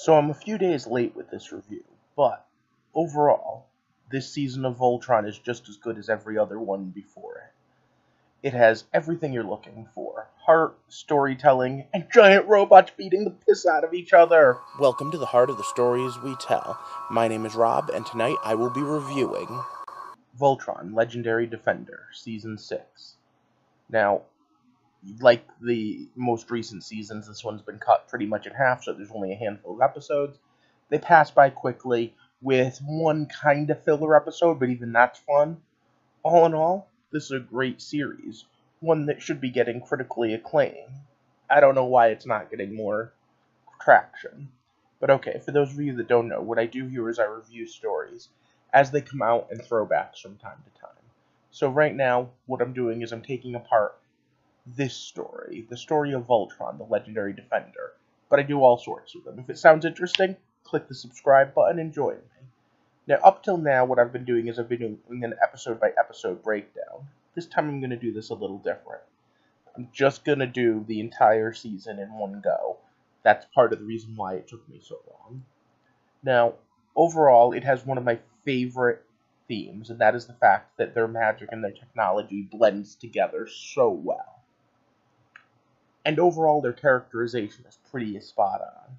So I'm a few days late with this review, but overall, this season of Voltron is just as good as every other one before it. It has everything you're looking for: heart, storytelling, and giant robots beating the piss out of each other. Welcome to the heart of the stories we tell. My name is Rob, and tonight I will be reviewing Voltron, Legendary Defender, Season 6. Now, like the most recent seasons, this one's been cut pretty much in half, so there's only a handful of episodes. They pass by quickly, with one kind of filler episode, but even that's fun. All in all, this is a great series, one that should be getting critically acclaim. I don't know why it's not getting more traction. But okay, for those of you that don't know, what I do here is I review stories as they come out and throwbacks from time to time. So right now, what I'm doing is I'm taking apart this story, the story of Voltron, the Legendary Defender. But I do all sorts of them. If it sounds interesting, click the subscribe button and join me. Now, up till now, what I've been doing is I've been doing an episode-by-episode breakdown. This time I'm going to do this a little different. I'm just going to do the entire season in one go. That's part of the reason why it took me so long. Now, overall, it has one of my favorite themes, and that is the fact that their magic and their technology blends together so well. And overall, their characterization is pretty spot on.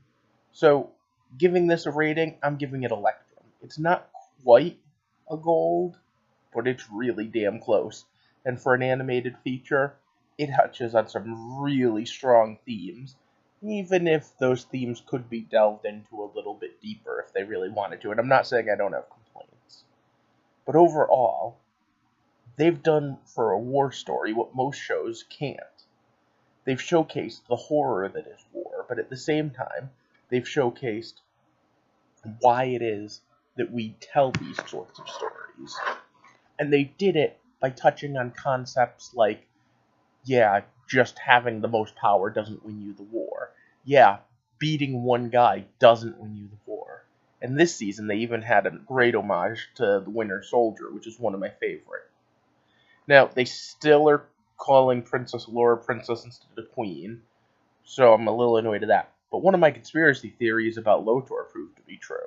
So, giving this a rating, I'm giving it Electrum. It's not quite a gold, but it's really damn close. And for an animated feature, it touches on some really strong themes, even if those themes could be delved into a little bit deeper if they really wanted to. And I'm not saying I don't have complaints. But overall, they've done for a war story what most shows can't. They've showcased the horror that is war, but at the same time, they've showcased why it is that we tell these sorts of stories. And they did it by touching on concepts like, yeah, just having the most power doesn't win you the war. Yeah, beating one guy doesn't win you the war. And this season, they even had a great homage to the Winter Soldier, which is one of my favorite. Now, they still are calling Princess Laura Princess instead of Queen, so I'm a little annoyed at that. But one of my conspiracy theories about Lotor proved to be true.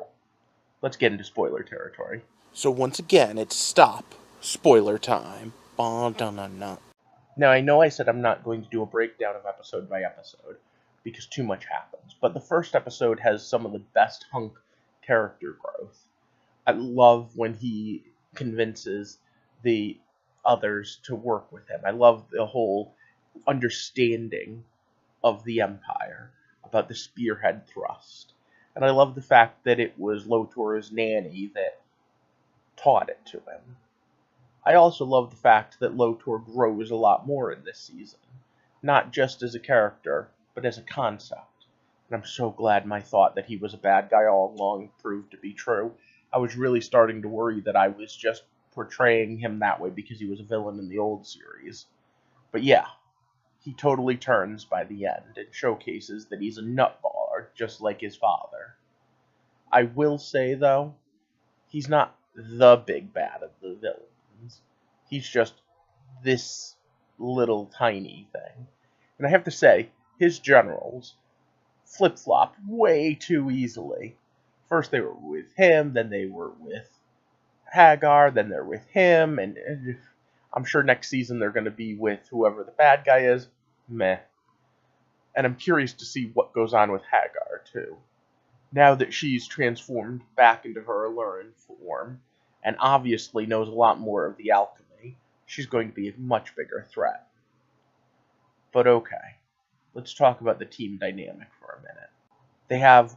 Let's get into spoiler territory. So once again, it's stop. Spoiler time. Now, I know I said I'm not going to do a breakdown of episode by episode, because too much happens, but the first episode has some of the best hunk character growth. I love when he convinces the others to work with him. I love the whole understanding of the Empire about the spearhead thrust. And I love the fact that it was Lotor's nanny that taught it to him. I also love the fact that Lotor grows a lot more in this season. Not just as a character, but as a concept. And I'm so glad my thought that he was a bad guy all along proved to be true. I was really starting to worry that I was just portraying him that way because he was a villain in the old series. But yeah, he totally turns by the end and showcases that he's a nutballer, just like his father. I will say, though, he's not the big bad of the villains. He's just this little tiny thing. And I have to say, his generals flip-flop way too easily. First they were with him, then they were with Hagar, then they're with him, and I'm sure next season they're going to be with whoever the bad guy is. Meh. And I'm curious to see what goes on with Hagar, too. Now that she's transformed back into her Alluran form, and obviously knows a lot more of the alchemy, she's going to be a much bigger threat. But okay, let's talk about the team dynamic for a minute. They have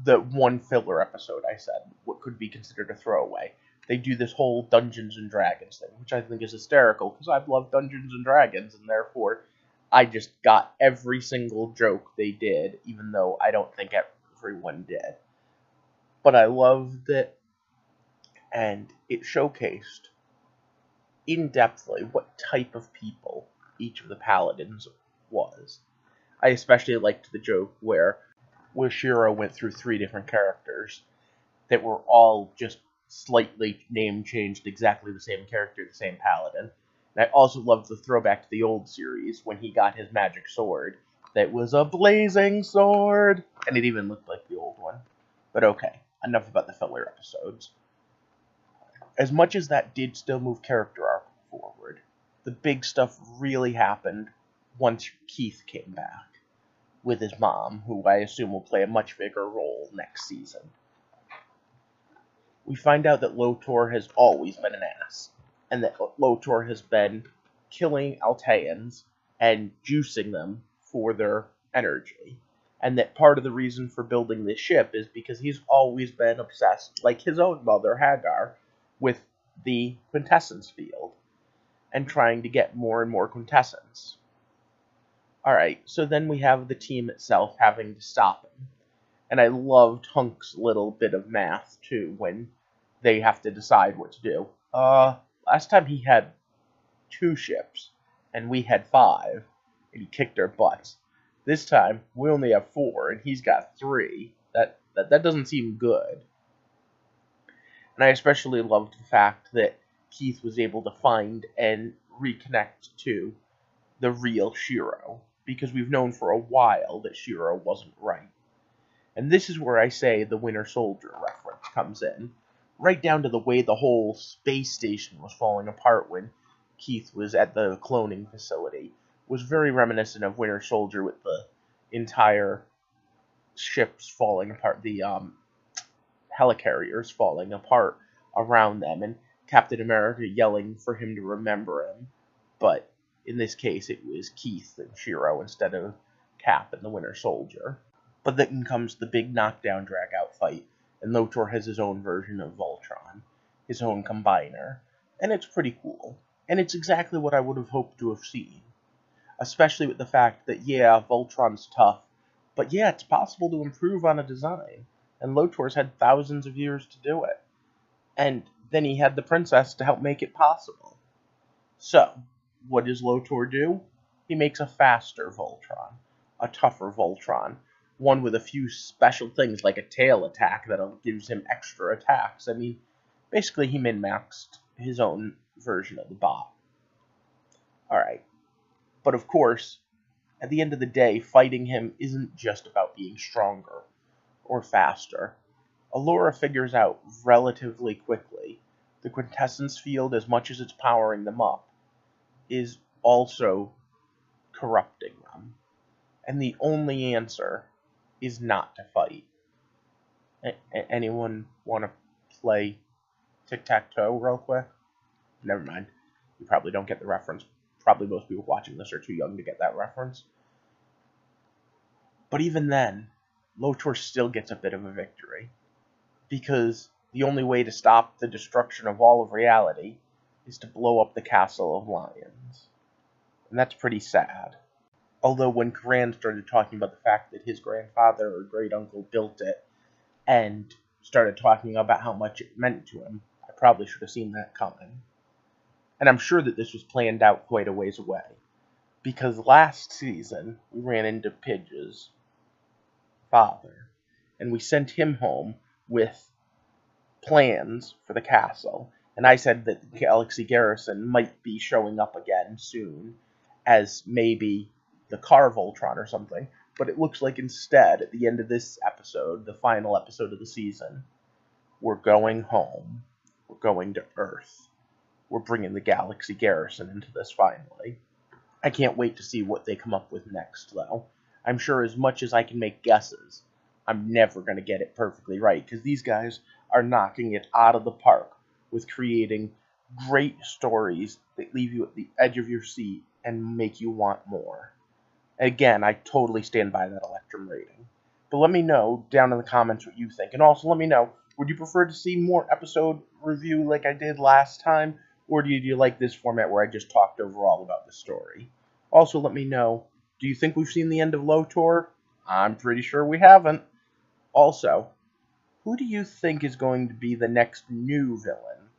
the one filler episode I said, what could be considered a throwaway. They do this whole Dungeons and Dragons thing, which I think is hysterical, because I've loved Dungeons and Dragons, and therefore I just got every single joke they did, even though I don't think everyone did. But I loved it, and it showcased in-depthly what type of people each of the paladins was. I especially liked the joke where Shiro went through 3 different characters that were all just slightly name changed, exactly the same character, the same paladin. And I also loved the throwback to the old series when he got his magic sword that was a blazing sword, and it even looked like the old one. But okay, enough about the filler episodes. As much as that did still move character arc forward, the big stuff really happened once Keith came back with his mom, who I assume will play a much bigger role next season. We find out that Lotor has always been an ass, and that Lotor has been killing Alteans and juicing them for their energy, and that part of the reason for building this ship is because he's always been obsessed, like his own mother, Hagar, with the quintessence field, and trying to get more and more quintessence. Alright, so then we have the team itself having to stop him. And I loved Hunk's little bit of math, too, when they have to decide what to do. Last time he had 2 ships, and we had 5, and he kicked our butts. This time, we only have 4, and he's got 3. That doesn't seem good. And I especially loved the fact that Keith was able to find and reconnect to the real Shiro, because we've known for a while that Shiro wasn't right. And this is where I say the Winter Soldier reference comes in, right down to the way the whole space station was falling apart when Keith was at the cloning facility. Was very reminiscent of Winter Soldier, with the entire ships falling apart, the helicarriers falling apart around them, and Captain America yelling for him to remember him. But in this case, it was Keith and Shiro instead of Cap and the Winter Soldier. But then comes the big knockdown drag-out fight, and Lotor has his own version of Voltron, his own combiner, and it's pretty cool. And it's exactly what I would have hoped to have seen. Especially with the fact that, yeah, Voltron's tough, but yeah, it's possible to improve on a design, and Lotor's had thousands of years to do it. And then he had the princess to help make it possible. So, what does Lotor do? He makes a faster Voltron, a tougher Voltron, one with a few special things like a tail attack that gives him extra attacks. I mean, basically he min-maxed his own version of the bot. Alright, but of course, at the end of the day, fighting him isn't just about being stronger or faster. Allura figures out relatively quickly the quintessence field, as much as it's powering them up, is also corrupting them. And the only answer is not to fight. Anyone want to play tic-tac-toe real quick? Never mind. You probably don't get the reference. Probably most people watching this are too young to get that reference. But even then, Lotor still gets a bit of a victory, because the only way to stop the destruction of all of reality is to blow up the Castle of Lions. And that's pretty sad. Although when Coran started talking about the fact that his grandfather or great-uncle built it, and started talking about how much it meant to him, I probably should have seen that coming. And I'm sure that this was planned out quite a ways away, because last season we ran into Pidge's father, and we sent him home with plans for the castle, and I said that the Galaxy Garrison might be showing up again soon as maybe the car Voltron or something, but it looks like instead, at the end of this episode, the final episode of the season, we're going home. We're going to Earth. We're bringing the Galaxy Garrison into this finally. I can't wait to see what they come up with next, though. I'm sure as much as I can make guesses, I'm never going to get it perfectly right, because these guys are knocking it out of the park with creating great stories that leave you at the edge of your seat and make you want more. Again, I totally stand by that Electrum rating. But let me know down in the comments what you think. And also let me know, would you prefer to see more episode review like I did last time? Or do you like this format where I just talked overall about the story? Also let me know, do you think we've seen the end of Lotor? I'm pretty sure we haven't. Also, who do you think is going to be the next new villain?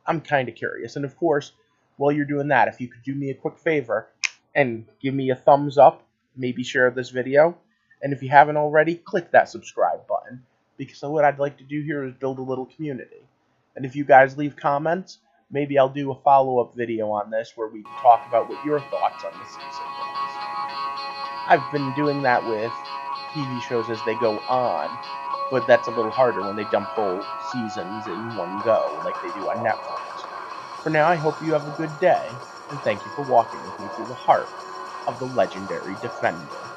I'm kind of curious. And of course, while you're doing that, if you could do me a quick favor and give me a thumbs up, maybe share this video, and if you haven't already, click that subscribe button, because what I'd like to do here is build a little community. And if you guys leave comments, maybe I'll do a follow-up video on this where we can talk about what your thoughts on the season was. I've been doing that with TV shows as they go on, but that's a little harder when they dump whole seasons in one go, like they do on Netflix. For now, I hope you have a good day, and thank you for walking with me through the heart of the legendary Defender.